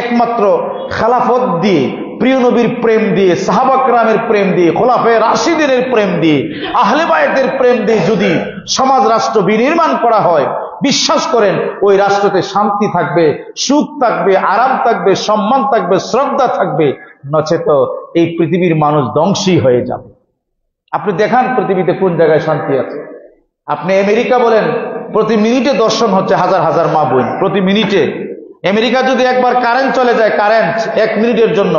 একমাত্র খেলাফত দিয়ে, প্রিয় নবীর প্রেম দিয়ে, সাহাবা কেরামের প্রেম দিয়ে, খোলাফায়ে রাশিদিনের প্রেম দিয়ে, আহলে বায়তের প্রেম দিয়ে যদি সমাজ রাষ্ট্র বিনির্মাণ করা হয়, বিশ্বাস করেন ওই রাষ্ট্রতে শান্তি থাকবে, সুখ থাকবে, আরাম থাকবে, সম্মান থাকবে, শ্রদ্ধা থাকবে। নচেত এই পৃথিবীর মানুষ ধ্বংসী হয়ে যাবে। আপনি দেখান পৃথিবীতে কোন জায়গায় শান্তি আছে। আপনি আমেরিকা বলেন, প্রতি মিনিটে দর্শন হচ্ছে হাজার হাজার মা বোন, প্রতি মিনিটে। আমেরিকা যদি একবার কারেন্ট চলে যায়, কারেন্ট 1 মিনিটের জন্য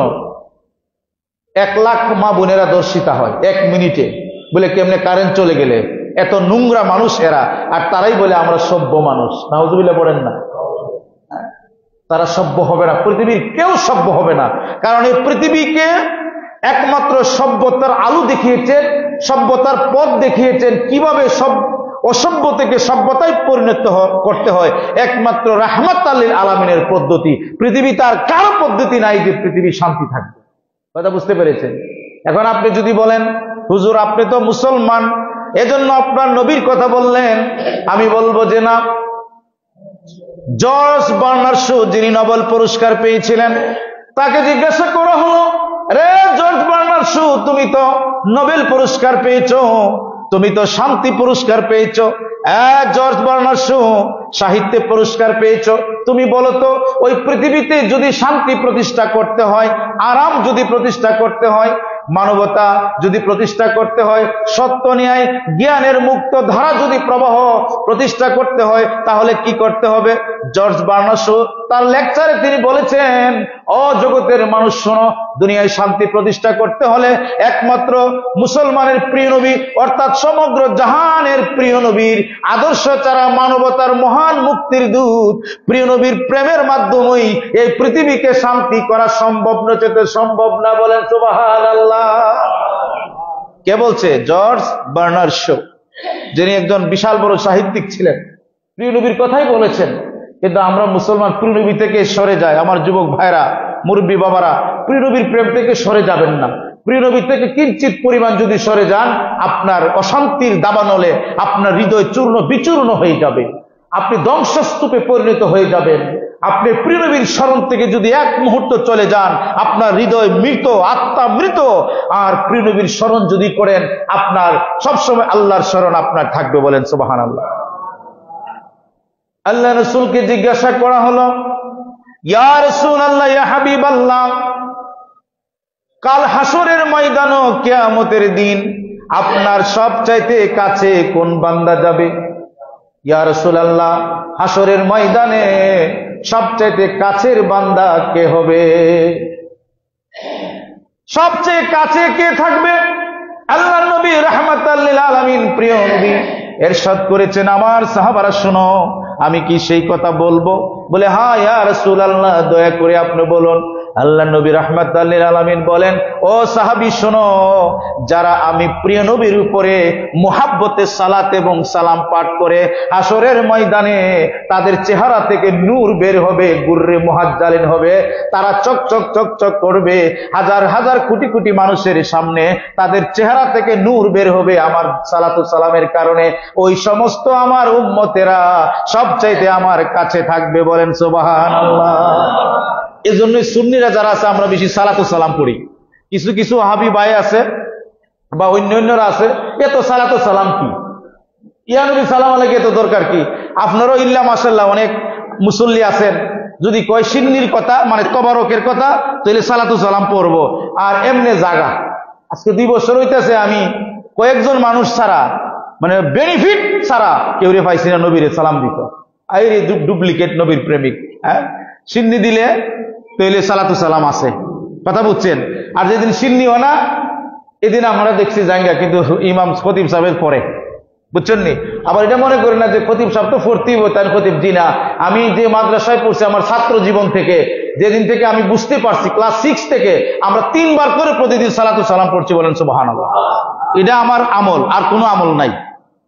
1 লাখ মা বোনেরা দর্শিতা হয় 1 মিনিটে। বলে কেমনে কারেন্ট চলে গেলে? এত নোংরা মানুষ এরা, আর তারাই বলে আমরা সভ্য মানুষ। নাউজুবিল্লাহ পড়েন না? তারা সভ্য হবে না, পৃথিবীর কেউ সভ্য হবে না। কারণ এই পৃথিবীকে একমাত্র সভ্যতার আলো দেখিয়েছেন, সভ্যতার পথ দেখিয়েছেন, কিভাবে সব অসভ্য থেকে সভ্যতায় পরিণত করতে হয়, একমাত্র রাহমাত লিল আলামিনের পদ্ধতি। পৃথিবীতে আর কারো পদ্ধতি নাই যে পৃথিবী শান্তি থাকবে। কথা বুঝতে পেরেছেন? এখন আপনি যদি বলেন হুজুর আপনি তো মুসলমান, এজন্য আপনার নবীর কথা বললেন, আমি বলবো যে না। জর্জ বার্নার্ড শো যিনি নোবেল পুরস্কার পেয়েছিলেন, তাকে জিজ্ঞাসা করা হলো, রে জর্জ বার্নার্ড শো, তুমি তো নোবেল পুরস্কার পেয়েছো, তুমি তো শান্তি পুরস্কার পেয়েছো, জর্জ বার্নার্ড শো সাহিত্যে পুরস্কার পেয়েছো, তুমি বলো তো ওই পৃথিবীতে যদি শান্তি প্রতিষ্ঠা করতে হয়, আরাম যদি প্রতিষ্ঠা করতে হয়, মানবতা যদি প্রতিষ্ঠা করতে হয়, সত্য ন্যায় জ্ঞানের মুক্ত ধারা যদি প্রবাহ প্রতিষ্ঠা করতে হয়, তাহলে কি করতে হবে? জর্জ বার্নার্ড শো তার লেকচারে তিনি বলেছেন, ও জগতের মানুষ শোনো, দুনিয়ায় শান্তি প্রতিষ্ঠা করতে হলে একমাত্র মুসলমানের প্রিয় নবী অর্থাৎ সমগ্র জাহানের প্রিয় নবীর আদর্শ ছাড়া, মানবতার মহান মুক্তির দূত প্রিয় নবীর প্রেমের মাধ্যমেই এই পৃথিবীকে শান্তি করা সম্ভব, নচেত সম্ভব না। বলেন সুবহানাল্লাহ। কে বলছে? জর্জ বার্নার্ড শো, যিনি একজন বিশাল বড় সাহিত্যিক ছিলেন, প্রিয় নবীর কথাই বলেছেন। কিন্তু আমরা মুসলমান প্রিয় নবী থেকে সরে যায়। আমার যুবক ভাইরা, মুরব্বী বাবারা, প্রিয় নবীর প্রেম থেকে সরে যাবেন না। প্রিয় নবী থেকে কিঞ্চিত পরিমাণ যদি সরে যান, আপনার অশান্তির দাবানলে আপনার হৃদয় চূর্ণ বিচূর্ণ হয়ে যাবে, আপনি ধ্বংসস্তূপে পরিণত হয়ে যাবেন। আপনি প্রিয় নবীর স্মরণ থেকে যদি এক মুহূর্ত চলে যান, আপনার হৃদয় মৃত, আত্মা মৃত। আর প্রিয় নবীর স্মরণ যদি করেন, আপনার সবসময় আল্লাহর স্মরণ আপনার থাকবে। বলেন সুবহানাল্লাহ। আল্লাহ রাসূলকে জিজ্ঞাসা করা হলো, ইয়া রাসূলুল্লাহ, ইয়া হাবিবাল্লাহ, কাল হাসরের ময়দান ও কিয়ামতের দিন আপনার সবচাইতে কাছে কোন বান্দা যাবে? ইয়া রাসূলুল্লাহ, হাসরের ময়দানে সবচাইতে কাছের বান্দা কে হবে? সবচেয়ে কাছে কে থাকবে? আল্লাহর নবী রাহমাতাল লিল আলামিন প্রিয় নবী ইরশাদ করেছেন, আমার সাহাবারা শোনো, আমি কি সেই কথা বলবো? বলে, হ্যাঁ ইয়া রাসূলুল্লাহ, দয়া করে আপনি বলুন। আল্লাহ নবী রাহমাতাল লিল আলামিন বলেন, ও সাহাবী শোনো, যারা আমি প্রিয় নবীর উপরে মুহাব্বতে সালাত এবং সালাম পাঠ করে হাসরের ময়দানে তাদের চেহারা থেকে নূর বের হবে, গুররে মুহাজ্জালিন হবে, তারা চকচক চকচক করবে, হাজার হাজার কোটি কোটি মানুষের সামনে তাদের চেহারা থেকে নূর বের হবে আমার সালাতু সালামের কারণে। ওই সমস্ত আমার উম্মতেরা সবচাইতে আমার কাছে থাকবে। বলেন সুবহানাল্লাহ। এজন্যই সুন্নিরা যারা আছে আমরা বেশি সালাতু সালাম পড়ি। কিছু কিছু ওয়াহাবি ভাই আছে বা অন্যান্যরা আছে, এত সালাতু সালাম কি, ইয়া নবী সালাম আলাইহি এত দরকার কি? আপনারও ইল্লা মাশাআল্লাহ অনেক মুসল্লি আছেন, যদি কয় সিন্নির কথা মানে তবারকের কথা, তাহলে সালাতু সালাম পড়বো। আর এমনি জাগা, আজকে 2 বছর হইতেছে আমি কয়েকজন মানুষ ছাড়া মানে বেনিফিট ছাড়া কেউ রে পাইছি না নবীরে সালাম দিত। এই ডুপ্লিকেট নবীর প্রেমিক। হ্যাঁ, সিন্নি দিলে তাহলে সালাতু সালাম আছে, কথা বুঝছেন? আর যেদিন সিন্নিও না, এদিন আমরা দেখছি জায়গা, কিন্তু ইমাম খতিব সাহেবের পরে, বুঝছেন নি? আবার এটা মনে করি না যে খতিব সাহেব তো ফুর্তি তার খতিব। জি না, আমি যে মাদ্রাসায় পড়ছি আমার ছাত্র জীবন থেকে, যেদিন থেকে আমি বুঝতে পারছি, ক্লাস 6 থেকে আমরা 3 বার করে প্রতিদিন সালাতু সালাম পড়ছি। বলেন সুবহানাল্লাহ। এটা আমার আমল, আর কোনো আমল নাই।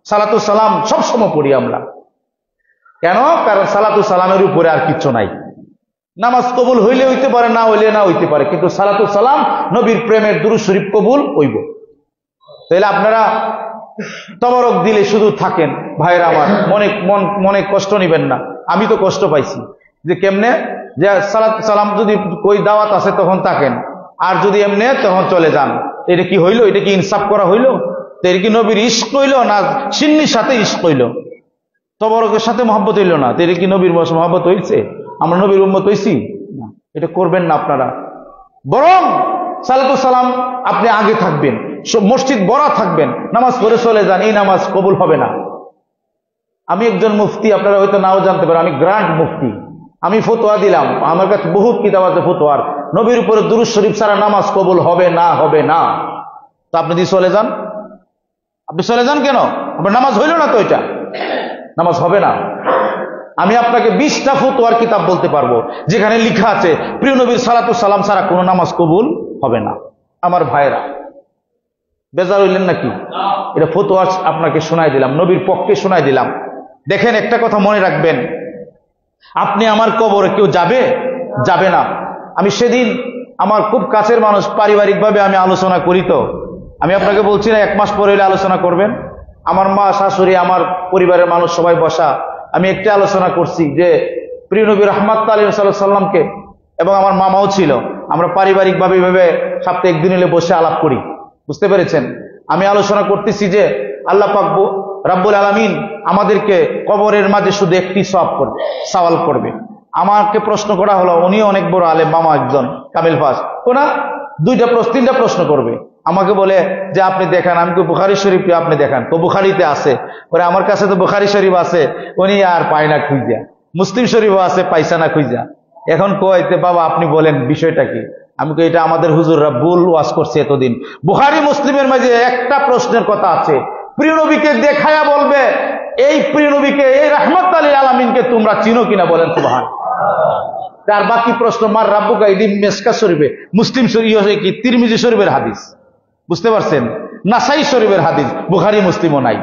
সালাতু সালাম সবসময় পড়ি আমরা। কেন? কারণ সালাতু সালামের উপরে আর কিচ্ছু নাই। নামাজ কবুল হইলে হইতে পারে, না হইলে না হইতে পারে, কিন্তু সালাতু সালাম নবীর প্রেমের দুরূদ শরীফ কবুল হইব। তাহলে আপনারা তবরক দিলে শুধু থাকেন, ভাইরা আমার, মনে কষ্ট নিবেন না। আমি তো কষ্ট পাইছি যে কেমনে যে সালাত সালাম যদি কই দাওয়াত আছে তখন থাকেন, আর যদি এমনি তখন চলে যান। এটা কি হইল? এটা কি ইনসাফ করা হইল? তো এটা কি নবীর ইশক হইল না সিন্নির সাথে ইশক হইল? তবরকের সাথে মহব্বত হইল না? তো এটা কি নবীর মহব্বত হইছে? আমরা নবীর উম্মত হইছি না। এটা করবেন না আপনারা। বরং সালাতুল সালাম আপনি আগে থাকবেন, মসজিদ ভরা থাকবেন, নামাজ পড়ে চলে যান, এই নামাজ কবুল হবে না। আমি একজন মুফতি, আপনারা হয়তো নাও জানতে পারেন, আমি গ্র্যান্ড মুফতি। আমি ফতোয়া দিলাম, আমার কাছে বহুত কিতাব আছে ফতোয়ার, নবীর উপরে দুরূদ শরীফ ছাড়া নামাজ কবুল হবে না, হবে না। তো আপনি দিয়ে চলে যান, আপনি চলে যান কেন? আপনার নামাজ হইল না তো, এটা নামাজ হবে না। আমি আপনাকে 20টা ফতোয়ার কিতাব বলতে পারবো যেখানে লেখা আছে প্রিয় নবীর সালাতুল সালাম ছাড়া কোনো নামাজ কবুল হবে না। আমার ভাইরা, বেজার হইলেন নাকি? এটা ফতোয়া আপনাকে শোনাই দিলাম, নবীর পক্ষে শোনাই দিলাম। দেখেন, একটা কথা মনে রাখবেন, আপনি আমার কবরে কেউ যাবে? যাবে না। আমি সেদিন আমার খুব কাছের মানুষ, পারিবারিকভাবে আমি আলোচনা করি, তো আমি আপনাকে বলছি না 1 মাস পরে হইলে আলোচনা করবেন। আমার মা, শাশুড়ি, আমার পরিবারের মানুষ সবাই বসা, আমি একটা আলোচনা করছি যে প্রিয় নবী রাহমাতুল লিল আলামিন সাল্লামকে, এবং আমার মামাও ছিল, আমরা পারিবারিকভাবে এইভাবে সপ্তাহে 1 দিন হলে বসে আলাপ করি। বুঝতে পেরেছেন? আমি আলোচনা করতেছি যে আল্লাহ পাক রাব্বুল আলামিন আমাদেরকে কবরের মাঝে শুধু একটি সওয়াল করবে। আমাকে প্রশ্ন করা হলো, উনি অনেক বড় আলেম, মামা একজন কামিল পাস, ওনা 3টা প্রশ্ন করবে। আমাকে বলে যে আপনি দেখান। আমি বুখারী শরীফে আপনি দেখান। তো বুখারীতে আছে, পরে আমার কাছে তো বুখারী শরীফ আছে, উনি আর পায় না খুঁজা। মুসলিম শরীফও আছে, পাইসা না খুঁজা। এখন কইতে, বাবা আপনি বলেন বিষয়টা কি? আমি কই, এটা আমাদের হুজুররা ভুল ওয়াজ করছে এতদিন। বুখারী মুসলিমের মাঝে একটা প্রশ্নের কথা আছে, প্রিয় নবীকে দেখায়া বলবে, এই প্রিয় নবীকে, এই রাহমাতুল লিল আলামিনকে তোমরা চিনো কিনা? বলেন সুবহান। তার বাকি প্রশ্ন মার রাব্বুকা, এটি মেসকা শরীফে, মুসলিম শরীফ কি তিরমিজি শরীফের হাদিস, বুঝতে পারছেন? নাসাই শরীফের হাদিস, বুখারী মুসলিমও নাই।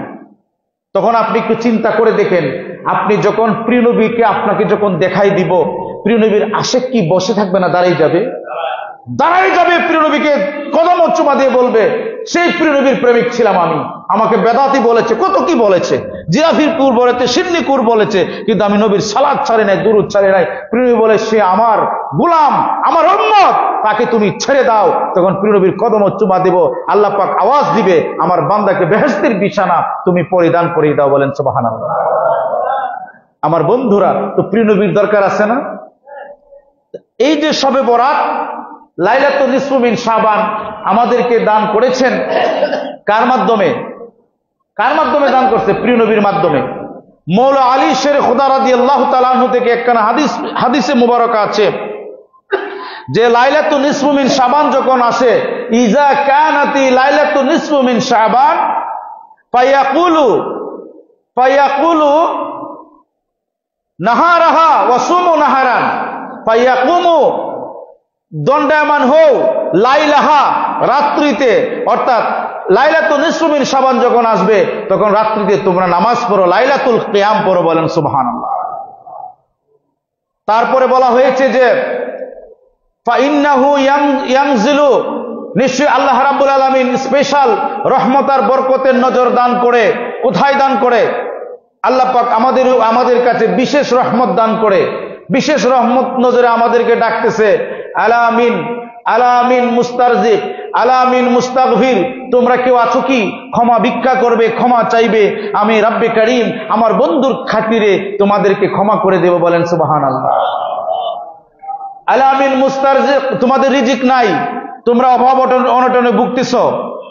তখন আপনি একটু চিন্তা করে দেখেন, আপনি যখন প্রিয় নবীকে আপনাকে যখন দেখাই দিব, প্রিয় নবীর আশেক কি বসে থাকবে না দাঁড়িয়ে যাবে? দাঁড়াই যাবে। প্রিয় নবীকে কদম চুমা দিয়ে বলবে, সেই প্রিয় নবীর প্রেমিক ছিলাম আমি, আমাকে বেদাতি বলেছে, কত কি বলেছে, জিরাফির কুর বলেছে, সিন্নি কুর বলেছে, কিন্তু আমি নবীর সালাত ছাড়ে নাই, দুরূদ ছাড়ে নাই। প্রিয় নবী বলে, সে আমার গোলাম, আমার উম্মত, তাকে তুমি ছেড়ে দাও। তখন প্রিয় নবীর কদম চুমা দেব, আল্লাহ পাক আওয়াজ দিবে, আমার বান্দাকে বেহেশতের বিছানা তুমি পরিধান করিয়ে দাও। বলেন সুবহানাল্লাহ। আমার বন্ধুরা, তো প্রিয় নবীর দরকার আছে না? এই যে শবে বরাত, লাইলাতুল নিসফু মিন শাবান আমাদেরকে দান করেছেন কার মাধ্যমে? কার মাধ্যমে দান করছে? প্রিয় নবীর মাধ্যমে। মৌলা আলী শের খুদা রাদিয়াল্লাহু তাআলা আনহু থেকে একখানা হাদিসে মুবারক আছে যে লাইলাতুল নিসফু মিন শাবান যখন আসে, ইজা কানাতি লাইলাতুল নিসফু মিন শাবান ফায়াকুলু নাহারাহা ওয়া সুমু নাহারান ফায়াকুমু, দণ্ডায়মান হও লাইলাহা, রাত্রিতে, অর্থাৎ লাইলাতুল নিসফু মিন শাবান যখন আসবে তখন রাত্রিতে তোমরা নামাজ পড়ো, লাইলাতুল কিয়াম পড়ো। বলেন সুবহানাল্লাহ। তারপরে বলা হয়েছে যে ফাইন্নাহু ইয়ানজিলু, নিশ্চয়ই আল্লাহ রাব্বুল আলামিন স্পেশাল রহমত আর বরকতের নজর দান করে। কোথায় দান করে? আল্লাহ পাক আমাদের কাছে বিশেষ রহমত দান করে, বিশেষ রহমত নজরে আমাদেরকে ডাকতেছে, আলামিন আলামিন মুস্তারজিক, আলামিন মুস্তাগফির, তোমরা কেউ আছো কি ক্ষমা ভিক্ষা করবে, ক্ষমা চাইবে? আমি রাব্বে কারীম আমার বন্ধুর খাতিরে তোমাদেরকে ক্ষমা করে দেব। বলেন সুবহানাল্লাহ। আলামিন মুস্তারজিক, তোমাদের রিজিক নাই, তোমরা অভাব অনটনে ভুগতেছ,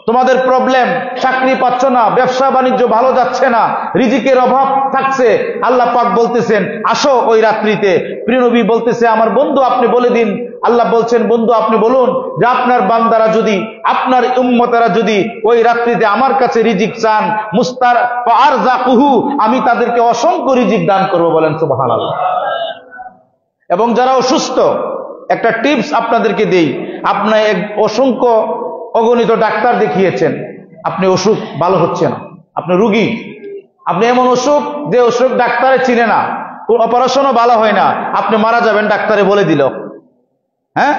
তোমাদের প্রবলেম, চাকরি পাচ্ছ না, ব্যবসা বাণিজ্য ভালো যাচ্ছে না, রিজিকের অভাব থাকছে। আল্লাহ পাক বলতেছেন আসো ওই রাত্রিতে। প্রিয় নবী বলতেছে আমার বন্ধু আপনি বলে দিন। আল্লাহ বলছেন বন্ধু আপনি বলুন যে আপনার বান্দারা যদি, আপনার উম্মতেরা যদি ওই রাত্রিতে আমার কাছে রিজিক চান, মুস্তার ফারযাকুহু, আমি তাদেরকে অসংখ্য রিজিক দান করব। বলেন সুবহানাল্লাহ। এবং যারা অসুস্থ, একটা টিপস আপনাদেরকে দেই, আপনি অসংখ্য অগণিত ডাক্তার দেখিয়েছেন, আপনি অসুখ ভালো হচ্ছে না, আপনি রুগী, আপনি এমন অসুখ যে অসুখ ডাক্তারে চিনে না, অপারেশনও ভালো হয় না, আপনি মারা যাবেন ডাক্তারে বলে দিল। হ্যাঁ,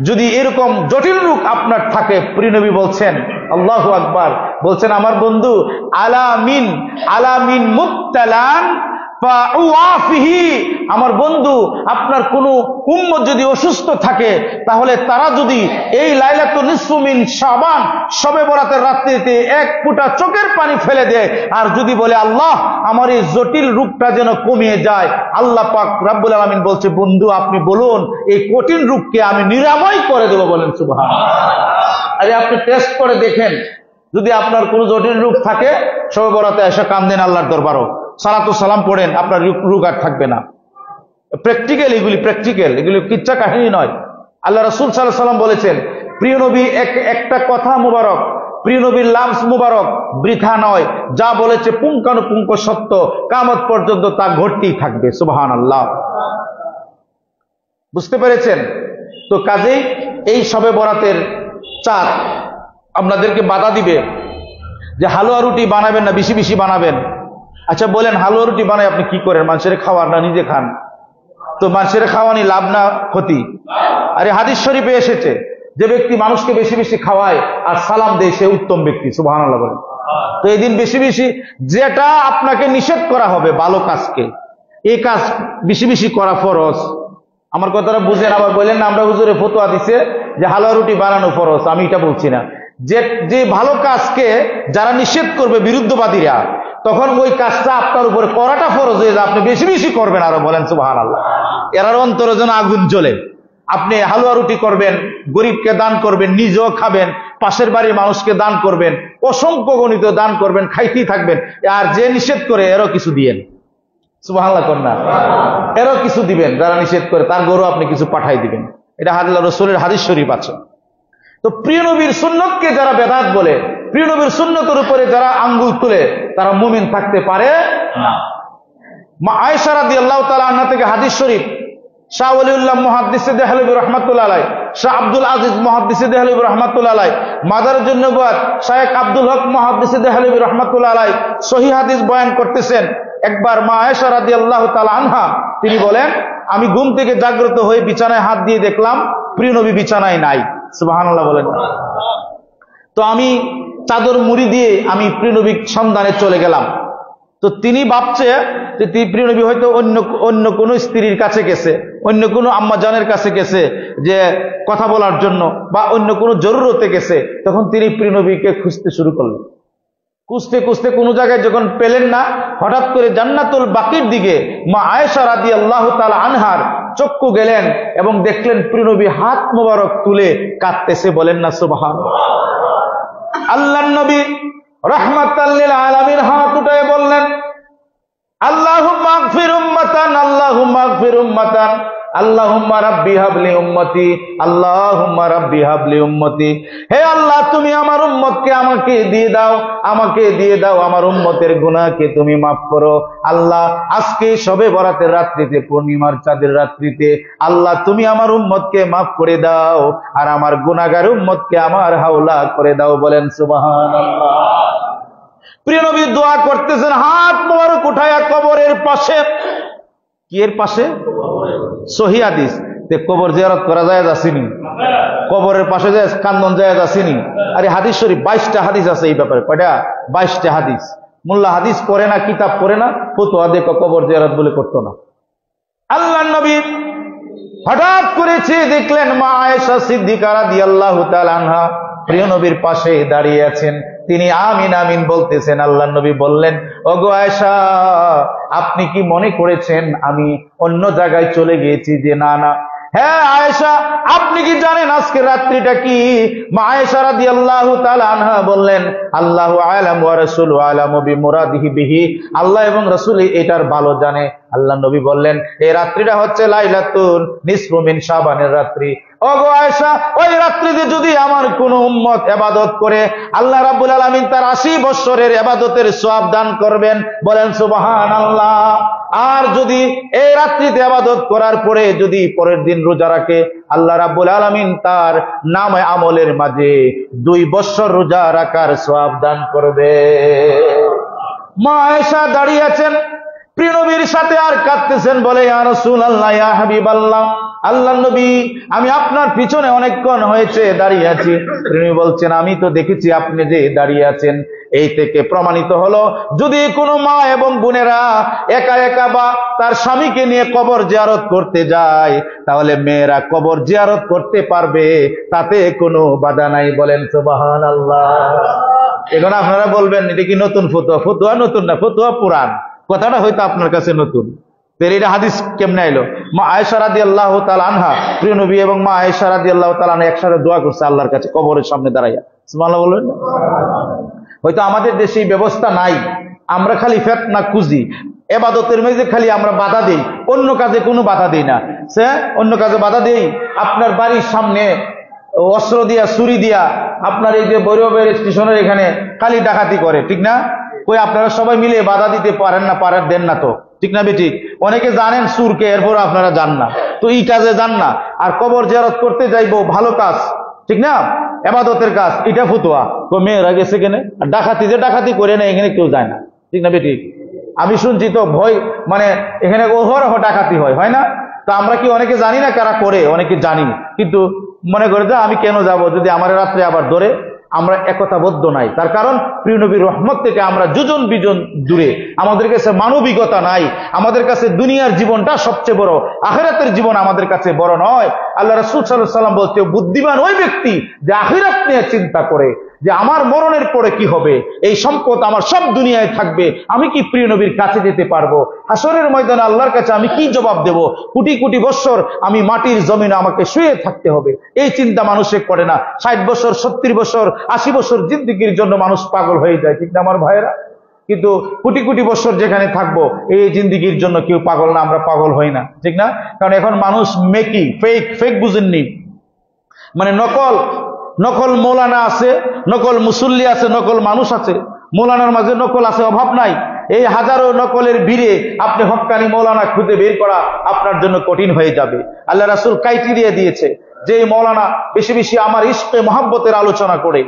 যদি এরকম জটিল রোগ আপনার থাকে, প্রিয় নবী বলছেন, আল্লাহু আকবার, বলছেন আমার বন্ধু আলামিন আলামিন মুবতালান আমার বন্ধু, আপনার কোন উম্মত যদি অসুস্থ থাকে, তাহলে তারা যদি এই লাইলাতুন নিসফু মিন শাবান শবে বরাতের রাত্রিতে এক ফোঁটা চোখের পানি ফেলে দেয়, আর যদি বলে আল্লাহ আমার এই জটিল রোগটা যেন কমিয়ে যায়, আল্লাহ পাক রব্বুল আলামিন বলছে, বন্ধু আপনি বলুন এই কঠিন রোগকে আমি নিরাময় করে দেব। বলেন সুবহানাল্লাহ। আরে আপনি টেস্ট করে দেখেন, যদি আপনার কোন জটিল রোগ থাকে, শবে বরাতে এসে কান্দেন আল্লাহর দরবারও, সালাতু সালাম পড়েন, আপনার রোগ আর থাকবে না। প্র্যাকটিক্যাল, এগুলি কিচ্ছা কাহিনী নয়। আল্লাহ রাসূল সাল্লাল্লাহু আলাইহি ওয়াসাল্লাম বলেছেন, প্রিয় নবী একটা কথা মুবারক, প্রিয় নবীর লামস মুবারক বৃথা নয়, যা বলেছে পুঙ্খানুপুঙ্খ সত্য, কিয়ামত পর্যন্ত তা ঘটতেই থাকবে। সুবহানাল্লাহ। বুঝতে পেরেছেন? তো কাজেই এই শবে বরাতের চাঁদ আপনাদেরকে বাধা দিবে যে হালুয়া রুটি বানাবেন না, বেশি বেশি বানাবেন। আচ্ছা বলেন, হালুয়া রুটি বানাই আপনি কি করেন? মানুষের খাওয়ার না নিজে খান? তো মানুষের খাওয়ানি লাভ না ক্ষতি? আরে হাদিস শরীফে এসেছে, যে ব্যক্তি মানুষকে বেশি বেশি খাওয়ায় আর সালাম দেয় সে উত্তম ব্যক্তি। সুবহানাল্লাহ বলেন। তো এই দিন বেশি বেশি যেটা আপনাকে নিষেধ করা হবে ভালো কাজকে, এই কাজ বেশি বেশি করা ফরজ। আমার কথাটা বুঝেন, আবার বললেন না আমরা হুজুরে ফতোয়া দিছে যে হালুয়া রুটি বানানো ফরজ। আমি এটা বলছি না, যে ভালো কাজকে যারা নিষেধ করবে বিরুদ্ধবাদীরা, তখন ওই কাজটা আপনার উপরে করাটা ফরজ হয়ে যায়, আপনি বেশি বেশি করবেন আরো। বলেন সুবহানাল্লাহ। এরার অন্তরে যেন আগুন জ্বলে। আপনি হালুয়া রুটি করবেন, গরিবকে দান করবেন, নিজেও খাবেন, পাশের বাড়ির মানুষকে দান করবেন, অসংখ্য গণিত দান করবেন, খাইতেই থাকবেন। আর যে নিষেধ করে এরও কিছু দিয়েন। সুবহানাল্লাহ কর না, এরও কিছু দিবেন। যারা নিষেধ করে তার গরু আপনি কিছু পাঠাই দিবেন। এটা আল্লাহ রাসূলের হাদিস শরীফ আছে। তো প্রিয় নবীর সুন্নতকে যারা বেদাত বলে, প্রিয় নবীর সুন্নতের উপরে যারা আঙ্গুল তুলে, তারা মুমিন থাকতে পারে না। মা আয়েশা রাদিয়াল্লাহু তাআলা আনহা থেকে হাদিস শরীফ, শাহ ওলিউল্লাহ মুহাদ্দিসে দেহলভী রাহমাতুল্লাহ আলাইহি, শাহ আব্দুল আজিজ মুহাদ্দিসে দেহলভী রাহমাতুল্লাহ আলাইহি, মাদারুন নবুওয়াত শায়েখ আব্দুল হক মুহাদ্দিসে দেহলভী রাহমাতুল্লাহ আলাইহি সহিহ হাদিস বয়ান করতেছেন। একবার মা আয়েশা রাদিয়াল্লাহু তাআলা আনহা তিনি বলেন, আমি ঘুম থেকে জাগ্রত হয়ে বিছানায় হাত দিয়ে দেখলাম প্রিয় নবী বিছানায় নাই। সুবহানাল্লাহ বলেন। তো আমি চাদর মুড়ি দিয়ে আমি প্রিয় নবীর সন্ধানে চলে গেলাম। তো তিনি ভাবছে যে প্রিয় নবী হয়তো অন্য কোনো স্ত্রীর কাছে গেছে, অন্য কোনো আম্মা জানের কাছে গেছে যে কথা বলার জন্য, বা অন্য কোনো জরুরতে গেছে। তখন তিনি প্রিয় নবীকে খুঁজতে শুরু করলেন। খুঁজতে খুঁজতে কোনো জায়গায় যখন পেলেন না, হঠাৎ করে জান্নাতুল বাকির দিকে মা আয়েশা রাদিয়াল্লাহু তাআলা আনহার চক্ষু গেলেন এবং দেখলেন প্রিয় নবী হাত মোবারক তুলে কাঁদতেছে। বলেন না সুবহানাল্লাহ। আল্লাহর নবী রাহমাতাল লিল আলামিন হাত উঠায় বললেন, আল্লাহুম্মা আগফির উম্মাতান, আল্লাহুম্মা আগফির উম্মাতান, আল্লাহুম্মা রাব্বি হাবলি উম্মতি, আল্লাহুম্মা রাব্বি হাবলি উম্মতি। হে আল্লাহ, তুমি আমার উম্মতকে আমাকে দিয়ে দাও, আমাকে দিয়ে দাও, আমার উম্মতের গুনাহকে তুমি মাফ করো। আল্লাহ, আজকে শবে বরাতের রাত্রিতে, পূর্ণিমার চাঁদের রাত্রিতে আল্লাহ তুমি আমার উম্মতকে মাফ করে দাও, আর আমার গুনাহগার উম্মতকে আমার হাওলা করে দাও। বলেন সুবহানাল্লাহ। প্রিয় নবী দোয়া করতেছেন, হাত মোবারক উঠায়া কবরের পাশে। কি এর পাশে? সহিহ হাদিস। কবর জিয়ারত করা যায় আসেনি? কবরের পাশে যায় কান্দন যায় আসেনি? আরে হাদিস শরীফ 22টা হাদিস আছে এই ব্যাপারে। কয়টা? 22টা হাদিস। মোল্লা হাদিস পড়ে না, কিতাব পড়ে না, ফতোয়া দিয়ে কবর জিয়ারত বলে করতো না। আল্লাহর নবী হঠাৎ করেছে দেখলেন মা আয়েশা সিদ্দিকা রাদিয়াল্লাহু তাআলা আনহা প্রিয় নবীর পাশে দাঁড়িয়ে আছেন। তিনি আমিন আমিন বলতেছেন। আল্লাহর নবী বললেন, ওগো আয়েশা, আপনি কি মনে করেছেন আমি অন্য জায়গায় চলে গিয়েছি? যে না না। হ্যাঁ আয়েশা, আপনি কি জানেন আজকে রাত্রিটা কি? মা আয়েশা রাদিয়াল্লাহু তাআলা আনহা বললেন, আল্লাহু আ'লামু ওয়া রাসূলুহু আ'লামু বিমুরাদিহি বিহি, আল্লাহ এবং রাসূল এটার ভালো জানে। আল্লাহর নবী বললেন, এই রাত্রিটা হচ্ছে লাইলাতুন নিসফু মিন শাবানের রাত্রি। ওগো আয়েশা, ওই রাত্রিতে যদি আমার কোন উম্মত ইবাদত করে, আল্লাহ রাব্বুল আলামিন তার 80 বছরের ইবাদতের সওয়াব দান করবেন। বলেন সুবহানাল্লাহ। আর যদি এই রাত্রিতে ইবাদত করার পরে যদি পরের দিন রোজা রাখে, আল্লাহ রাব্বুল আলামিন তার নামে আমলের মাঝে 2 বছর রোজা রাখার সওয়াব দান করবে। মা আয়েশা দাঁড়িয়ে আছেন প্রিয় নবীর সাথে আর কাঁদতেছেন। বলে, ইয়া রাসূলুল্লাহ, ইয়া হাবিবাল্লাহ, আল্লাহ নবী, আমি আপনার পিছনে অনেকক্ষণ হয়েছে দাঁড়িয়ে আছি। তিনি বলছেন, আমি তো দেখেছি আপনি যে দাঁড়িয়ে আছেন। এই থেকে প্রমাণিত হলো, যদি কোনো মা এবং বোনেরা একা একা বা তার স্বামীকে নিয়ে কবর জিয়ারত করতে যায়, তাহলে মেয়েরা কবর জিয়ারত করতে পারবে, তাতে কোনো বাধা নাই। বলেন সুবহানাল্লাহ। এখন আপনারা বলবেন, এটা কি নতুন ফতোয়া? ফতোয়া নতুন না, ফতোয়া পুরান। কথাটা হয়তো আপনার কাছে নতুন। এটা হাদিস কেমনে আইলো? মা আয়েশা রাদিয়াল্লাহু তাআলা আনহা, প্রিয় নবী এবং মা আয়েশা রাদিয়াল্লাহু তাআলা আনহা একসাথে দোয়া করছে আল্লাহর কাছে কবরের সামনে দাঁড়াইয়া। সুবহানাল্লাহ বলবেন। হয়তো আমাদের দেশে এই ব্যবস্থা নাই, আমরা খালি ফিতনা খুঁজি, ইবাদতের মধ্যে খালি আমরা বাধা দেই, অন্য কাজে কোনো বাধা দেই না। সে অন্য কাজে বাধা দেই, আপনার বাড়ির সামনে অস্ত্র দিয়া ছুরি দিয়া আপনার এই যে বৈরবের স্টেশনের এখানে খালি ডাকাতি করে, ঠিক না? কই আপনারা সবাই মিলে বাধা দিতে পারেন না, দেন না তো, ঠিক না বেঠিক? অনেকে জানেন সুরকে, এরপর আপনারা জান না, তো এই কাজে যান না। আর কবর জিয়ারত করতে যাইবো, ভালো কাজ, ঠিক না, ইবাদতের কাজ, এটা ফতোয়া। তো মেয়েরা গেছে কেনে? আর ডাকাতি যে ডাকাতি করে না, এখানে কেউ যায় না, ঠিক না বেঠিক? আমি শুনছি তো ভয়, মানে এখানে অহরহ ডাকাতি হয় না? তো আমরা কি অনেকে জানি না কারা করে? অনেকে জানি, কিন্তু মনে করে যে আমি কেন যাব যদি আমার রাত্রে আবার ধরে। আমরা একতাবদ্ধ নাই, তার কারণ প্রিয় নবীর রহমত থেকে আমরা যোজন বিজন দূরে। আমাদের কাছে মানবিকতা নাই, আমাদের কাছে দুনিয়ার জীবনটা সবচেয়ে বড়, আখিরাতের জীবন আমাদের কাছে বড় নয়। আল্লাহ রাসূল সাল্লাল্লাহু আলাইহি ওয়াসাল্লাম বলতে, বুদ্ধিমান ওই ব্যক্তি যে আখিরাত নিয়ে চিন্তা করে, যে আমার মরণের পরে কি হবে, এই সম্পদ আমার সব দুনিয়ায় থাকবে, আমি কি প্রিয় নবীর কাছে যেতে পারবো? হাসরের ময়দানে আল্লাহর কাছে আমি কি জবাব দেব? কোটি কোটি বছর আমি মাটির জমিনে আমাকে শুয়ে থাকতে হবে, এই চিন্তা মানুষে করে না। 60 বছর, 70 বছর, 80 বছর জিন্দেগির জন্য মানুষ পাগল হয়ে যায়, ঠিক না আমার ভাইয়েরা? কিন্তু কোটি কোটি বছর যেখানে থাকবো, এই জিন্দেগির জন্য কেউ পাগল না, আমরা পাগল হই না, ঠিক না? কারণ এখন মানুষ মেকি, ফেক বুঝেননি, মানে নকল মৌলানা আছে, নকল মুসল্লি আছে, নকল মানুষ আছে। মৌলানার মাঝে নকল আছে, অভাব নাই। এই হাজারো নকলের ভিড়ে আপনি হক্কানি মৌলানা খুঁজে বের করা আপনার জন্য কঠিন হয়ে যাবে। আল্লাহ রাসূল ক্রাইটেরিয়া দিয়েছে, যে মৌলানা বেশি বেশি আমার ইশকে মহব্বতের আলোচনা করে,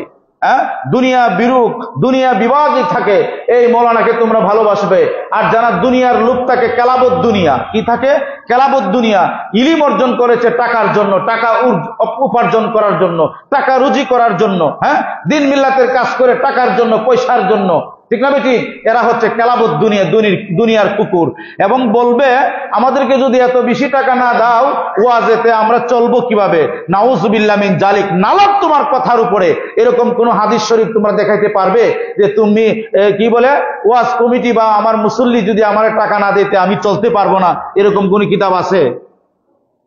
দুনিয়া বিরূপ, দুনিয়া বিভাগে থাকে, এই মৌলানাকে তোমরা ভালোবাসবে। আর যারা দুনিয়ার লোক থাকে, কেলাবত দুনিয়া, কি থাকে? কেলাবত দুনিয়া। ইলিম অর্জন করেছে টাকার জন্য, টাকা উপার্জন করার জন্য, টাকা রুজি করার জন্য, দিন মিল্লাতের কাজ করে টাকার জন্য, পয়সার জন্য, ঠিক না বেটি? এরা হচ্ছে কেলাবত দুনিয়া, দুনিয়ার কুকুর। এবং বলবে, আমাদেরকে যদি এত বেশি টাকা না দাও, ওয়াজেতে আমরা চলবো কিভাবে? নাউজুবিল্লাহ মিন জালিক। নালাত তোমার কথার উপরে এরকম কোন হাদিস শরীফ তোমরা দেখাইতে পারবে যে তুমি কি বলে, ওয়াজ কমিটি বা আমার মুসল্লি যদি আমার টাকা না দিতে আমি চলতে পারবো না, এরকম কোন কিতাব আছে?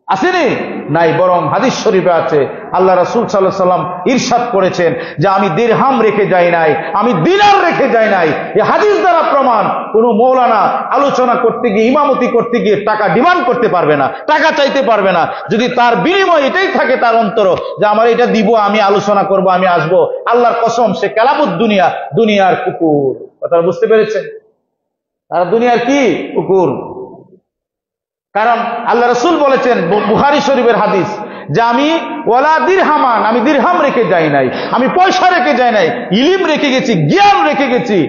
আসেনি? নাই। বরং হাদিস শরীফে আছে, আল্লাহ রাসূল সাল্লাল্লাহু আলাইহি ওয়াসাল্লাম ইরশাদ করেছেন যে আমি দিরহাম রেখে যাই নাই, আমি দিনার রেখে যাই নাই। এই হাদিস দ্বারা প্রমাণ, কোন মৌলানা আলোচনা করতে গিয়ে, ইমামতি করতে গিয়ে টাকা ডিমান্ড করতে পারবে না, টাকা চাইতে পারবে না, যদি তার বিনিময় এটাই থাকে তার অন্তর যে আমার এটা দিব, আমি আলোচনা করব, আমি আসবো। আল্লাহর কসম, সে কেলাবুত দুনিয়া, দুনিয়ার কুকুর। কথা বুঝতে পেরেছেন? তারা দুনিয়ার কি কুকুর। কারণ আল্লাহ রাসূল বলেছেন, বুখারী শরীফের হাদিস, যে আমি ওয়ালা দিরহামান, আমি দিরহাম রেখে যাই নাই, আমি পয়সা রেখে যাই নাই, ইলিম রেখে গেছি, জ্ঞান রেখে গেছি।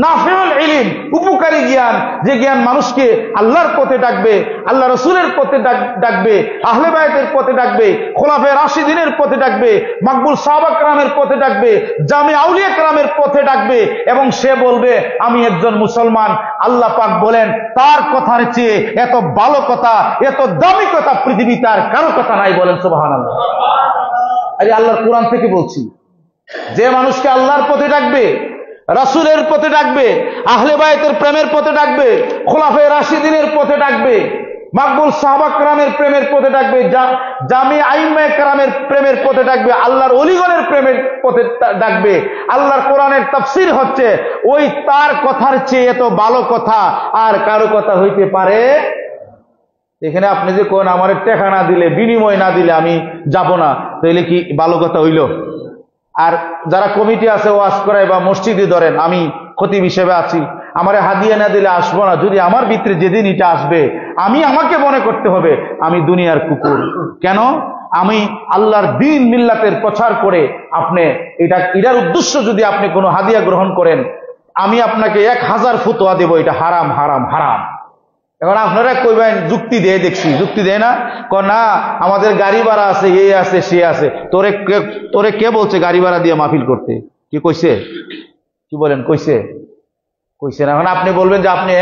নাফিউল ইলম, উপকারী জ্ঞান, যে জ্ঞান মানুষকে আল্লাহর পথে ডাকবে, আল্লাহ রাসূলের পথে ডাকবে, আহলে বায়তের পথে ডাকবে, খোলাফায়ে রাশিদিনের পথে ডাকবে, মাকবুল সাহাবা কেরামের পথে ডাকবে, জামি আউলিয়া কেরামের পথে ডাকবে। এবং সে বলবে আমি একজন মুসলমান। আল্লাহ পাক বলেন, তার কথার চেয়ে এত ভালো কথা, এত দামি কথা পৃথিবীতে আর কারো কথা নাই। বলেন সুবহানাল্লাহ। আরে আল্লাহর কোরআন থেকে বলছি, যে মানুষকে আল্লাহর পথে ডাকবে, রাসূলের পথে ডাকবে, আহলে বায়তের প্রেমের পথে ডাকবে, খোলাফায়ে রাশিদিনের পথে ডাকবে, মাকবুল সাহাবা কেরামের প্রেমের পথে ডাকবে, জামি আইম্মায়ে কেরামের প্রেমের পথে ডাকবে, আল্লাহর ওলিগণের প্রেমের পথে ডাকবে। আল্লাহর কোরআনের তাফসীর হচ্ছে, ওই তার কথার চেয়ে এত ভালো কথা আর কারো কথা হইতে পারে। এখানে আপনি যে কোন আমার টাকা না দিলে, বিনিময় না দিলে আমি যাব না, তাইলে কি ভালো কথা হইল? আর যারা কমিটি আছে ওয়াজ করায় বা মসজিদে ধরেন, আমি খতিব হিসেবে আছি, আমারে হাদিয়া না দিলে আসবো না। যদি আমার ভিতরে যেদিন এটা আসবে, আমাকে মনে করতে হবে আমি দুনিয়ার কুকুর। কেন? আমি আল্লাহর দ্বীন মিল্লাতের প্রচার করে আপনি এটার উদ্দেশ্য যদি আপনি কোনো হাদিয়া গ্রহণ করেন, আমি আপনাকে 1000 ফতোয়া দেব, এটা হারাম হারাম হারাম। এখন আপনারা কইবেন যুক্তি দেয়, দেখছি যুক্তি দেয় না, না আমাদের গাড়ি ভাড়া আছে, এ আছে সে আছে। তোরে কে বলছে গাড়ি ভাড়া দিয়ে মাহফিল করতে? কি কইছে? কি বলেন কইছে? কইছে না। এখন আপনি বলবেন যে আপনি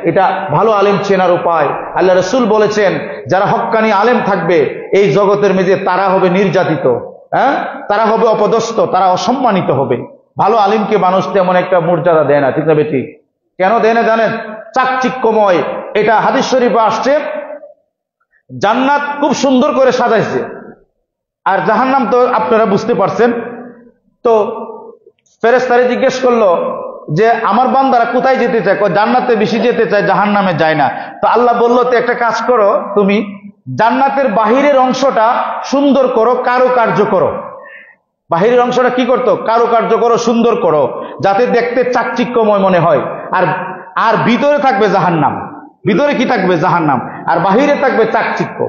এটা ভালো আলেম চেনার উপায়। আল্লাহ রসুল বলেছেন যারা হক্কানি আলেম থাকবে এই জগতের মেঝে তারা হবে নির্যাতিত, তারা হবে অপদস্থ, তারা অসম্মানিত হবে। ভালো আলিমকে মানুষ তেমন একটা মর্যাদা দেয় না, ঠিক না বেটি? কেন দেয় না জানেন? চাকচিক্যময়। এটা হাদিস শরীফে আসছে, জান্নাত খুব সুন্দর করে সাজাইছে, আর জাহান্নাম তো আপনারা বুঝতে পারছেন। তো ফেরেশতারে জিজ্ঞেস করলো যে আমার বান্দারা কোথায় যেতে চায়? জান্নাতে বেশি যেতে চায়, জাহান্নামে যায় না। তো আল্লাহ বললো তো একটা কাজ করো, তুমি জান্নাতের বাহিরের অংশটা সুন্দর করো, কারুকার্য করো। বাহিরের অংশটা কি করতো? কারুকার্য করো, সুন্দর করো, যাতে দেখতে চাকচিক্যময় মনে হয়। আর ভিতরে থাকবে জাহান্নাম। ভিতরে কি থাকবে? জাহান্নাম। আর বাহিরে থাকবে চাকচিক্য।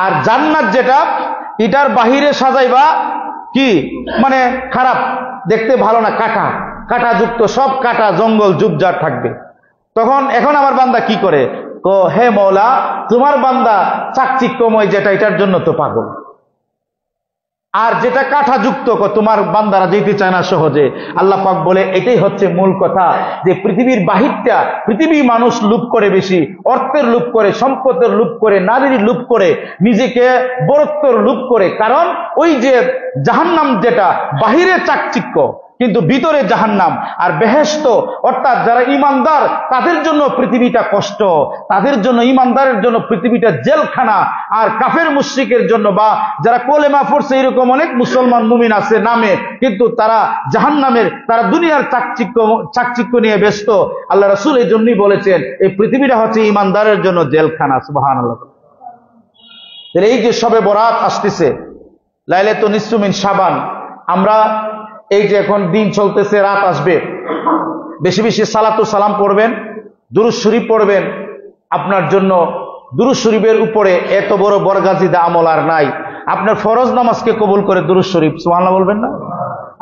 আর জান্নাত যেটা, এটার বাহিরে সাজাইবা কি মানে খারাপ, দেখতে ভালো না, কাটা কাটাযুক্ত, সব কাটা, জঙ্গল ঝুপঝাড় থাকবে। তখন এখন আমার বান্দা কি করে? হে মওলা, তোমার বান্দা চাকচিক্যময় যেটা, এটার জন্য তো পাগল। আর যেটা কাঠাযুক্ত, তোমার বান্দারা যেতে চায় না সহজে। আল্লাহ পাক বলে এটাই হচ্ছে মূল কথা, যে পৃথিবীর বাহিরটা, পৃথিবীর মানুষ লোভ করে বেশি, অর্থের লোভ করে, সম্পদের লোভ করে, নারীর লোভ করে, নিজেকে বরত্বর লোভ করে। কারণ ওই যে জাহান্নাম যেটা বাহিরে চাকচিক্য, কিন্তু ভিতরে জাহান্নাম। আর বেহেশত অর্থাৎ যারা ইমানদার তাদের জন্য পৃথিবীটা কষ্ট, তাদের জন্য, ইমানদারের জন্য পৃথিবীটা জেলখানা। আর কাফের মুশরিকের জন্য বা যারা কলেমা পড়ছে এরকম অনেক মুসলমান মুমিন আছে নামে, কিন্তু তারা জাহান্নামের, তারা দুনিয়ার চাকচিক্য নিয়ে ব্যস্ত। আল্লাহ রাসূল এই জন্যই বলেছেন এই পৃথিবীটা হচ্ছে ইমানদারের জন্য জেলখানা। সুবহানাল্লাহ। এই যে শবে বরাত আসতেছে, লাইলাতুন নিসফু মিন শাবান, আমরা এই যে এখন দিন চলতেছে, রাত আসবে, বেশি বেশি সালাতু সালাম পড়বেন, দুরূদ শরীফ পড়বেন। আপনার জন্য দুরূদ শরীফের উপরে এত বড় বরগাজিদা আমল আর নাই। আপনার ফরজ নামাজকে কবুল করে দুরূদ শরীফ, সুবহানাল্লাহ বলবেন না?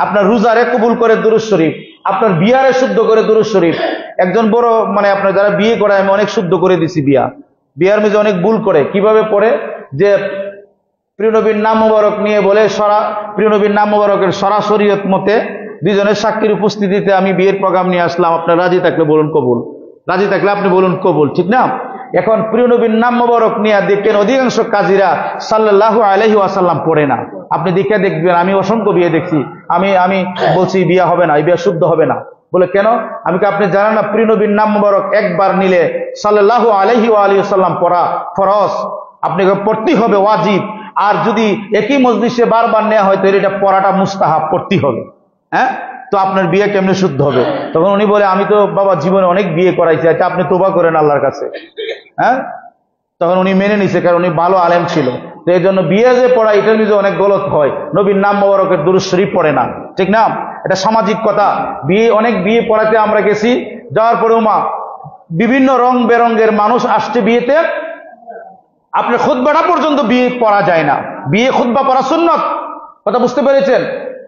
আপনার রোজারে কবুল করে দুরূদ শরীফ, আপনার বিয়ারে শুদ্ধ করে দুরূদ শরীফ। একজন বড় মানে আপনার যারা বিয়ে করে, আমি অনেক শুদ্ধ করে দিছি বিয়ার মেঝে অনেক ভুল করে। কিভাবে পড়ে? যে প্রিয় নবীর নাম মোবারক নিয়ে বলে, প্রিয় নবীর নাম মোবারকের শরীয়ত মতে দুইজনের সাক্ষীর উপস্থিতিতে আমি বিয়ের প্রোগ্রাম নিয়ে আসলাম, আপনার রাজি থাকলে বলুন কবুল, রাজি থাকলে আপনি বলুন কবুল, ঠিক না? এখন প্রিয় নবীর নাম মোবারক নিয়ে দেখেন অধিকাংশ কাজীরা সাল্লাল্লাহু আলাইহি ওয়াসাল্লাম পড়ে না। আপনি দেখে দেখবেন, আমি অসংখ্য বিয়ে দেখছি, আমি বলছি বিয়ে হবে না, এই বিয়ে শুদ্ধ হবে না। বলে কেন? আমি কি আপনি জানেন না প্রিয় নবীর নাম মোবারক একবার নিলে সাল্লাল্লাহু আলাইহি ওয়াসাল্লাম পড়া ফরজ, আপনাকে পড়তেই হবে, ওয়াজিব। আর যদি একই মজলিসে বারবার নেওয়া হয় তাহলে এটা পড়াটা মুস্তাহাব, পড়তেই হবে। তো আপনার বিয়ে কেমনে শুদ্ধ হবে? তখন উনি বলে আমি তো বাবা জীবনে অনেক বিয়ে করাইছি, এটা আপনি তোবা করেন আল্লাহর কাছে। তখন উনি মেনে নিছে, কারণ উনি ভালো আলেম ছিল। তো এই জন্য বিয়ে যে পড়া, এটার নিজে অনেক গলত হয়, নবীর নাম মোবারকের দুরূদ শরীফ পড়ে না, ঠিক না? এটা সামাজিক কথা। অনেক বিয়ে পড়াতে আমরা গেছি, যাওয়ার পরে বিভিন্ন রং বেরঙ্গের মানুষ আসছে বিয়েতে, আপনার খুতবাটা পর্যন্ত বিয়ে পড়া যায় না। বিয়ে খুতবা পড়া সুন্নত, কথা বুঝতে পেরেছেন?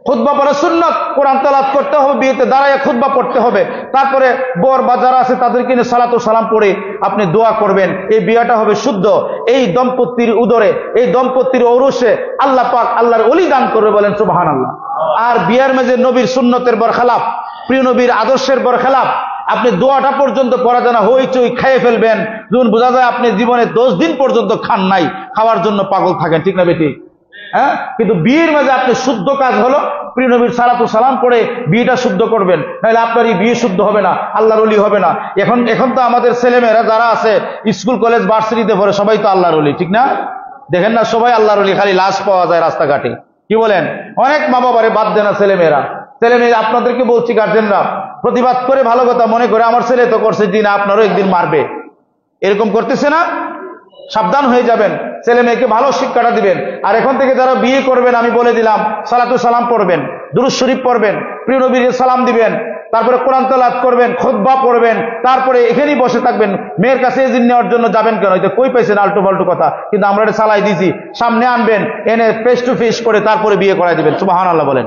খুতবা পড়া সুন্নত, কোরআন তেলাওয়াত করতে হবে, বিয়েতে দাঁড়ায় খুতবা পড়তে হবে। তারপরে বর বা যারা আছে তাদেরকে নিয়ে সালাতু সালাম পড়ে আপনি দোয়া করবেন, এই বিয়েটা হবে শুদ্ধ। এই দম্পতির উদরে, এই দম্পতির ঔরসে আল্লাহ পাক আল্লাহর ওলি দান করবে, বলেন সুবহানাল্লাহ। আর বিয়ার মেজে নবীর সুন্নতের বরখেলাপ, প্রিয় নবীর আদর্শের বরখেলাপ, আপনি দোয়াটা পর্যন্ত পড়া যায় না, হইচই খাইয়ে ফেলবেন। যখন বোঝা যায় আপনি জীবনে 10 দিন পর্যন্ত খান নাই, খাওয়ার জন্য পাগল থাকেন, ঠিক না বেটি? কিন্তু বিয়ের মাঝে আপনি শুদ্ধ কাজ হলো প্রিয় নবীর সালাতু সালাম পড়ে বিয়েটা শুদ্ধ করবেন, নাহলে আপনার এই বিয়ে শুদ্ধ হবে না, আল্লাহর ওলি হবে না। এখন তো আমাদের ছেলেমেয়েরা যারা আছে স্কুল কলেজ ভার্সিটিতে পড়ে, সবাই তো আল্লাহর ওলি, ঠিক না? দেখেন না সবাই আল্লাহর ওলি, খালি লাশ পাওয়া যায় রাস্তাঘাটে। কি বলেন? অনেক মা বাবারে বাদ দেয় না ছেলেমেয়েরা। আপনাদেরকে বলছি, গার্জেনরা প্রতিবাদ করে ভালো কথা মনে করে, আমার ছেলে তো করছে দিন, আপনারও একদিন মারবে, এরকম করতেছে না? সাবধান হয়ে যাবেন, ছেলে মেয়েকে ভালো শিক্ষাটা দিবেন। আর এখন থেকে যারা বিয়ে করবেন, আমি বলে দিলাম সালাতু সালাম পড়বেন, দুরূদ শরীফ পড়বেন, প্রিয় নবীকে সালাম দিবেন, তারপরে কোরআন তেলাওয়াত করবেন, খুতবা পড়বেন, তারপরে এখানেই বসে থাকবেন। মেয়ের কাছে এজিন নেওয়ার জন্য যাবেন কেন? হয়তো কই পাইছেন আল্টু ফাল্টু কথা, কিন্তু আমরা এটা চালাই দিয়েছি। সামনে আনবেন, এনে ফেস টু ফেস করে তারপরে বিয়ে করাই দিবেন। সুবহানাল্লাহ বলেন।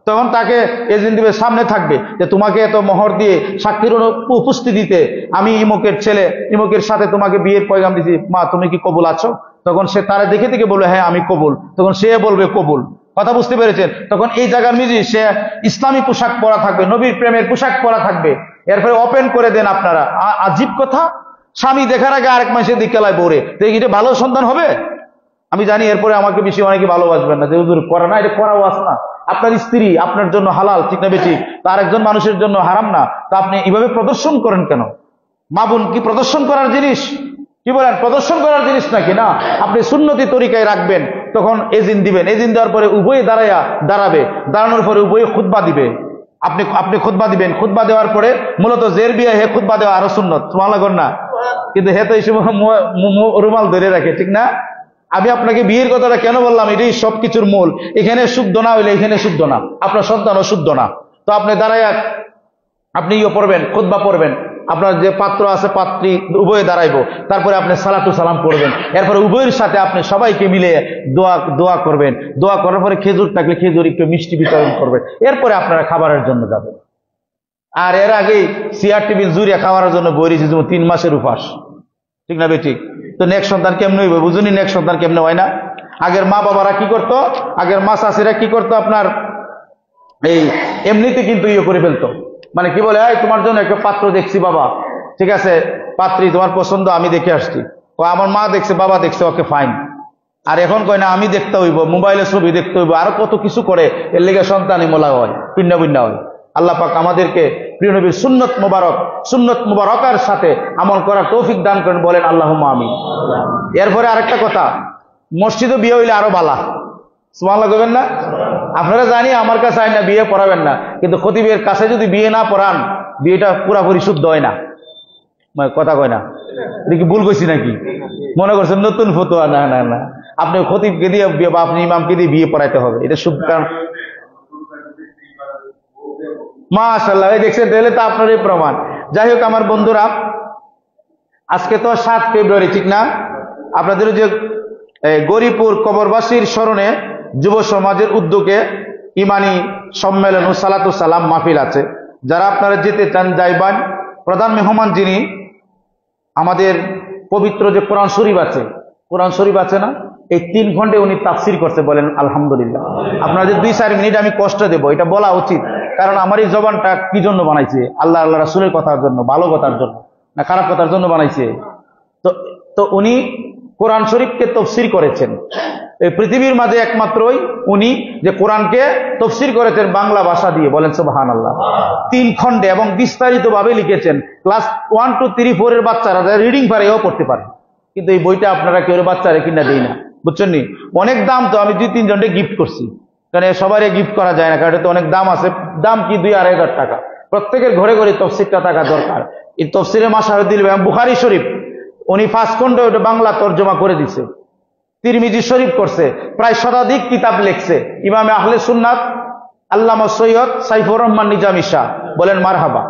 তখন তাকে এজেন্ট দিবে, সামনে থাকবে যে তোমাকে এত মোহর দিয়ে সাক্ষীর উপস্থিতিতে আমি ইমুকের ছেলে ইমুকের সাথে তোমাকে বিয়ের পয়গাম দিছি, মা তুমি কি কবুল আছো? তখন সে তারা দেখে দেখে বলবে হ্যাঁ আমি কবুল। তখন সে বলবে কবুল। কথা বুঝতে পেরেছেন? তখন এই জায়গার মিজি সে ইসলামী পোশাক পরা থাকবে, নবীর প্রেমের পোশাক পরা থাকবে। এরপরে ওপেন করে দেন আপনারা। আজীব কথা, স্বামী দেখার আগে আরেক মাসে দিকেলায় বরে, তো এটা ভালো সন্তান হবে? আমি জানি এরপরে আমাকে বেশি অনেকে ভালোবাসবেন না, যে হুজুর করা না, এটা করাও আস না। আপনার স্ত্রী আপনার জন্য হালাল, ঠিক না বেঠিক? তার একজন মানুষের জন্য হারাম না, তা আপনি এইভাবে প্রদর্শন করেন কেন? মা বোন কি প্রদর্শন করার জিনিস? কি বলেন, প্রদর্শন করার জিনিস নাকি? না, আপনি সুন্নতি তরিকায় রাখবেন। তখন এজিন দিবেন, এজিন দেওয়ার পরে উভয়ে দাঁড়াবে, দাঁড়ানোর পরে উভয়ে খুতবা দিবে। আপনি খুতবা দিবেন, খুতবা দেওয়ার পরে মূলত জের বিয়ে হে খুতবা দেওয়া আরো সুন্নত, সুবহানাল্লাহ কর না? কিন্তু হে তো এই সময় রুমাল ধরে রাখে, ঠিক না? আমি আপনাকে বিয়ের কথাটা কেন বললাম, এটাই সবকিছুর মূল। এখানে শুদ্ধ না হইলে এখানে শুদ্ধ না, আপনার সন্তানও শুদ্ধ না। তো আপনি দাঁড়ায় আপনি পড়বেন, খুতবা পড়বেন, আপনার যে পাত্র আছে পাত্রী উভয়ে দাঁড়াইবো, তারপরে আপনি সালাতু সালাম করবেন, এরপরে উভয়ের সাথে আপনি সবাইকে মিলে দোয়া করবেন। দোয়া করার পরে খেজুর থাকলে খেজুর, একটু মিষ্টি বিতরণ করবেন। এরপরে আপনারা খাবারের জন্য যাবেন। আর এর আগেই চেয়ার টেবিল জুড়ে খাওয়ার জন্য বইরেছি 3 মাসের উপাস, ঠিক না বেঠিক? তো নেক্সট সন্তান কেমনে হইবে বুঝুনি? নেক্সট সন্তান কেমনে হয় না? আগের মা বাবারা কি করতো, আগের মা চাষিরা কি করতো, আপনার এই এমনিতে কিন্তু করে ফেলতো। মানে কি বলে, এই তোমার জন্য একটা পাত্র দেখছি বাবা, ঠিক আছে, পাত্রী তোমার পছন্দ, আমি দেখে আসছি। আমার মা দেখছে, বাবা দেখছে, ওকে ফাইন। আর এখন কয় না আমি দেখতে হইব, মোবাইলে ছবি দেখতে হইব, আরো কত কিছু করে। এর লেগে সন্তানই মোলা হয়, ভিন্ন ভিন্ন হয়। আল্লাহ পাক আমাদেরকে প্রিয় নবীর সুন্নত মুবারকার সাথে আমল করার তৌফিক দান করেন, বলেন আল্লাহুম্মা আমিন। এরপরে আরেকটা কথা, মসজিদে বিয়ে হইলে আরো বালা, সুবহানাল্লাহ কইবেন না? আপনারা জানি আমার কাছে আইন না বিয়ে পড়াবেন না, কিন্তু খতিবের কাছে যদি বিয়ে না পড়ান, বিয়েটা পুরাপুরি শুদ্ধ হয় না। কথা কয় না, এটা কি ভুল কইছি নাকি? মনে করছেন নতুন ফতোয়া? না না না, আপনি খতিবকে দিয়ে বা আপনি ইমামকে দিয়ে বিয়ে পড়াইতে হবে, এটা শুদ্ধ। কারণ মাশাআল্লাহ, এই দেখছেন, তাহলে তো আপনারই প্রমাণ। যাই হোক আমার বন্ধুরা, আজকে তো 7 ফেব্রুয়ারি, ঠিক না? আপনাদের যে গরিপুর কবরবাসীর স্মরণে যুব সমাজের উদ্যোগে ইমানি সম্মেলন ও সালাতু সালাম মাহফিল আছে। যারা আপনারা যেতে চান যাইবান। প্রধান মেহমান যিনি, আমাদের পবিত্র যে কোরআন শরীফ আছে না, এই 3 ঘন্টায় উনি তাফসির করতে, বলেন আলহামদুলিল্লাহ। আপনাদের 2-4 মিনিট আমি কষ্ট দেব, এটা বলা উচিত, কারণ আমার এই জবানটা কি জন্য বানাইছে? আল্লাহ রাসূলের কথার জন্য, ভালো কথার জন্য না খারাপ কথার জন্য বানাইছে? তো উনি কোরআন শরীফকে তফসির করেছেন। এই পৃথিবীর মাঝে একমাত্রই উনি যে কোরআনকে তফসির করেছেন বাংলা ভাষা দিয়ে, বলেন সুবহানাল্লাহ। 3 খণ্ডে এবং বিস্তারিত ভাবে লিখেছেন। ক্লাস 1, 2, 3, 4 এর বাচ্চারা যারা রিডিং পারে এও পড়তে পারে, কিন্তু এই বইটা আপনারা কেউ বাচ্চারা কিনা দেই না, বুঝছেন নি? অনেক দাম, তো আমি 2-3 জনকে গিফট করছি, কারণ সবারই গিফট করা যায় না, কারণ এটা তো অনেক দাম আছে। দাম কি 2-2.5 হাজার টাকা। প্রত্যেকের ঘরে ঘরে তফসিরটা থাকা দরকার। এই তফসিরে মাশাহুদ্দিন এবং বুখারী শরীফ উনি 5 খণ্ডে ওটা বাংলা তর্জমা করে দিছে। তিরমিজি শরীফ করছে, প্রায় শতাধিক কিতাব লিখছে। ইমামে আহলে সুন্নাত আল্লামা সৈয়দ সাইফুর রহমান নিজামী শাহ, বলেন মারহাবা।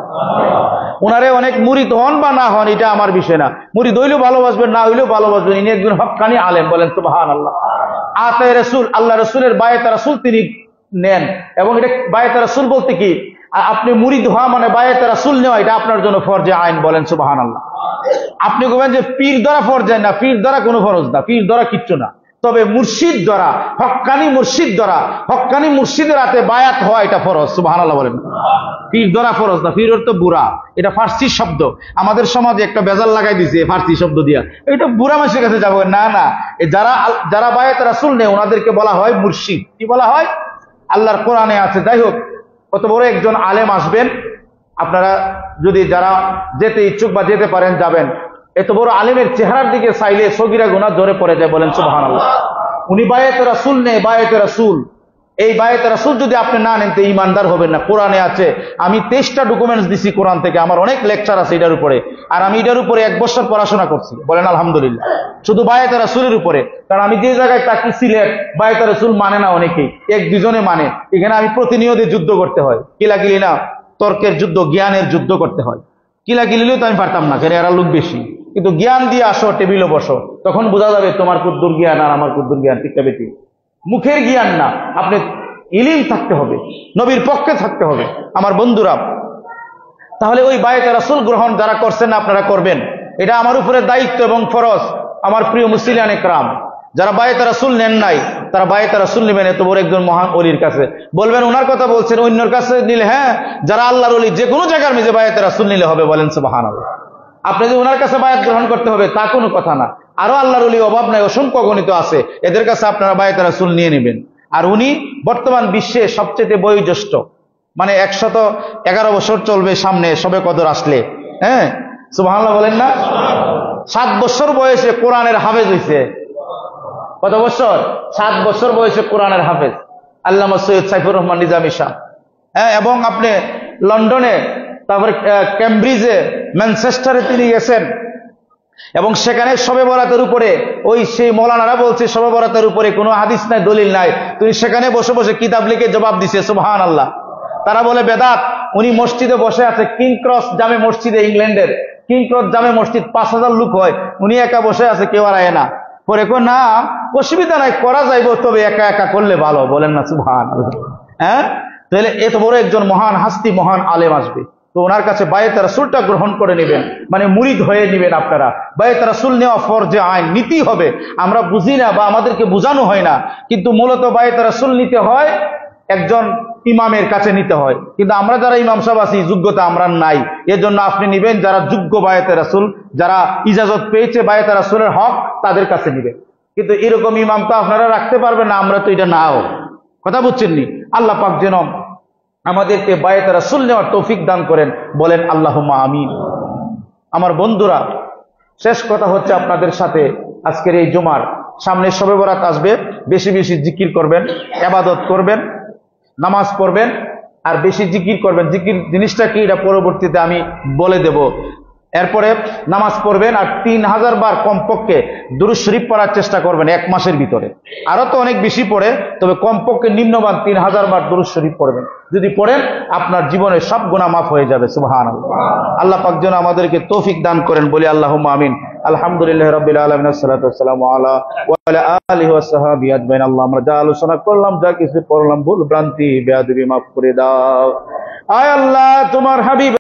উনারে অনেক মুরিদ হন বা না হন এটা আমার বিষয় না, মুরিদ হইলেও ভালোবাসবেন, না হইলেও ভালোবাসবেন, ইনি একজন হক্কানি আলেম, বলেন সুবহানাল্লাহ। আতায়ে রাসূল, আল্লাহ রাসূলের বায়াতে রাসূল তিনি নেন, এবং এটা বায়াতে রাসূল বলতে কি, আপনি মুরিদ হওয়া মানে বায়াতে রাসূল নেওয়া, এটা আপনার জন্য ফরজে আইন, বলেন সুবহানাল্লাহ। আপনি বলবেন যে পীর ধরা ফরজ না, পীর ধরা কোনো ফরজ না, পীর ধরা কিচ্ছু না, তবে মুর্শিদ ধরা, হক্কানি মুর্শিদ ধরা, হক্কানি মুর্শিদের হাতে বায়াত হওয়া এটা ফরজ, সুবহানাল্লাহ বলেন। পীর ধরা ফরজ না, পীর অর্থ বুড়া, এটা ফার্সি শব্দ। আমাদের সমাজে একটা বেজাল লাগাই দিছে ফার্সি শব্দ দিয়া, এটা বুড়া মানুষের কাছে যাবো না। না, যারা বায়াত রাসূল নেই ওনাদেরকে বলা হয় মুর্শিদ। কি বলা হয়? আল্লাহর কোরআনে আছে। যাই হোক, কত বড় একজন আলেম আসবেন, আপনারা যদি যারা যেতে ইচ্ছুক বা যেতে পারেন যাবেন। এত বড় আলেমের চেহারার দিকে চাইলে সগীরা গুনাহ ধরে পড়ে যায়, বলেন সুবহানাল্লাহ। উনি বায়াতে রাসূল নেই, বায়াতে রাসূল। এই বায়াতে রাসূল যদি আপনি না নেন তো ঈমানদার হবেন না। কোরআনে আছে, আমি 23টা ডকুমেন্টস দিছি কোরআন থেকে, আমার অনেক লেকচার আছে এটার উপরে, আর আমি এটার উপরে 1 বছর পড়াশোনা করছি, বলেন আলহামদুলিল্লাহ। শুধু বায়াতে রাসূলের উপরে, কারণ আমি যে জায়গায় থাকি সিলেট, বায়াতে রাসূল মানে না অনেকেই, 1-2 জনে মানে। এখানে আমি প্রতিনিয়ত যুদ্ধ করতে হয়, কিলাকিলি না, তর্কের যুদ্ধ, জ্ঞানের যুদ্ধ করতে হয়। কিলাকিলিলেও তো আমি পারতাম না, কারণ এরা লোক বেশি। কিন্তু জ্ঞান দিয়ে আসো, টেবিলে বসো, তখন বোঝা যাবে তোমার কুদ্দুর জ্ঞান আর আমার কুদ্দুর জ্ঞান, ঠিক না বেটি? মুখের জ্ঞান না, আপনি ইলিম থাকতে হবে, নবীর পক্ষে থাকতে হবে। আমার বন্ধুরা, তাহলে ওই বায়াতে রাসূল গ্রহণ যারা করছেন না, আপনারা করবেন। এটা আমার উপরে দায়িত্ব এবং ফরজ। আমার প্রিয় মুসলিয়ান একরাম, যারা বায়াতে রাসূল নেন নাই, তারা বায়াতে রাসূল নেবেন এত বড় একজন মহান ওলির কাছে। বলবেন ওনার কথা বলছেন, অন্যর কাছে নিলে, হ্যাঁ, যারা আল্লাহর ওলি যে কোনো জায়গার মধ্যে বায়াতে রাসূল নিলে হবে, বলেন সুবহানাল্লাহ। আপনি যে ওনার কাছে বায়াত গ্রহণ করতে হবে তা কোনো কথা না। আরো আল্লাহর ওলি অভাব নাই, অসংখ্য গণিত আছে, এদের কাছে আপনারা বায়াতে রাসূল নিয়ে নেবেন। আর উনি বর্তমান বিশ্বে সবচেয়ে বয়োজ্যেষ্ঠ, মানে 111 বছর চলবে সামনে সবে কদর আসলে, হ্যাঁ, সুবহানাল্লাহ বলেন না। 7 বছর বয়সে কোরআনের হাফেজ হইছে। কত বছর? 7 বছর বয়সে কোরআনের হাফেজ আল্লামা সৈয়দ সাইফুর রহমান নিজামী সাহেব। হ্যাঁ, এবং আপনি লন্ডনে, তারপরে ক্যামব্রিজে, ম্যানচেস্টারে তিনি গেছেন, এবং সেখানে শবে বরাতের উপরে ওই সেই মৌলানারা বলছে শবে বরাতের উপরে কোনো হাদিস নাই, দলিল নাই, তিনি সেখানে বসে বসে কিতাব লিখে জবাব দিছে। সুবহানাল্লাহ। তারা বলে বেদাত। উনি মসজিদে বসে আছে, কিং ক্রস জামে মসজিদে, ইংল্যান্ডের কিং ক্রস জামে মসজিদ, 5000 লোক হয়, উনি একা বসে আছে, কেউ আর আয় না। পরে না, অসুবিধা নাই, করা যাইব, তবে একা একা করলে ভালো, বলেন না সুবহানাল্লাহ। হ্যাঁ, তাহলে এত বড় একজন মহান হাস্তি, মহান আলেম আসবে, তো ওনার কাছে বায়াতে রাসূলটা গ্রহণ করে নেবেন, মানে মুরিদ হয়ে নেবেন আপনারা। বায়াতে রাসূল নেওয়া ফরজে আইন, নীতি হবে। আমরা বুঝি না বা আমাদেরকে বোঝানো হয় না, কিন্তু মূলত বায়াতে রাসূল নিতে হয় একজন ইমামের কাছে নিতে হয়। কিন্তু আমরা যারা ইমাম সাহেব আছি, যোগ্যতা আমরা নাই, এজন্য আপনি নিবেন যারা যোগ্য বায়াতে রাসূল, যারা ইজাজত পেয়েছে বায়াতে রাসূলের হক, তাদের কাছে নিবেন। কিন্তু এরকম ইমাম তো আপনারা রাখতে পারবেন না, আমরা তো এটা নাও। কথা বুঝছেননি? আল্লাহ পাক যেন আমাদেরকে বায়াতে রাসূল নেওয়ার তৌফিক দান করেন, বলেন আল্লাহুম্মা আমিন। আমার বন্ধুরা, শেষ কথা হচ্ছে আপনাদের সাথে, আজকের এই জুমার সামনে শবে বরাত আসবে, বেশি বেশি জিকির করবেন, ইবাদত করবেন, নামাজ পড়বেন, আর বেশি জিকির করবেন। জিকির জিনিসটা কি, এটা পরবর্তীতে আমি বলে দেব। এরপরে নামাজ পড়বেন, আর 3000 বার কমপক্ষে দুরূদ শরীফ পড়ার চেষ্টা করবেন 1 মাসের ভিতরে। আরো তো অনেক বেশি পড়ে, তবে কমপক্ষে নিম্নমান 3000 বার দুরূদ শরীফ পড়বেন। যদি পড়েন, আপনার জীবনের সব গুনাহ মাফ হয়ে যাবে। সুবহানাল্লাহ। আল্লাহ পাক যেন আমাদেরকে তৌফিক দান করেন, বলি আল্লাহুম্মা আমিন। আলহামদুলিল্লাহি রাব্বিল আলামিন, আসসালাতু ওয়াসসালামু আলা ওয়া আলা আলিহি ওয়া সাহবিহি আজমাইন। আল্লাহ, আমরা যা আলোচনা করলাম, যা কিছু পড়লাম, ভুল ভ্রান্তি বেয়াদবি মাফ করে দাও। আয় আল্লাহ, তোমার হাবিব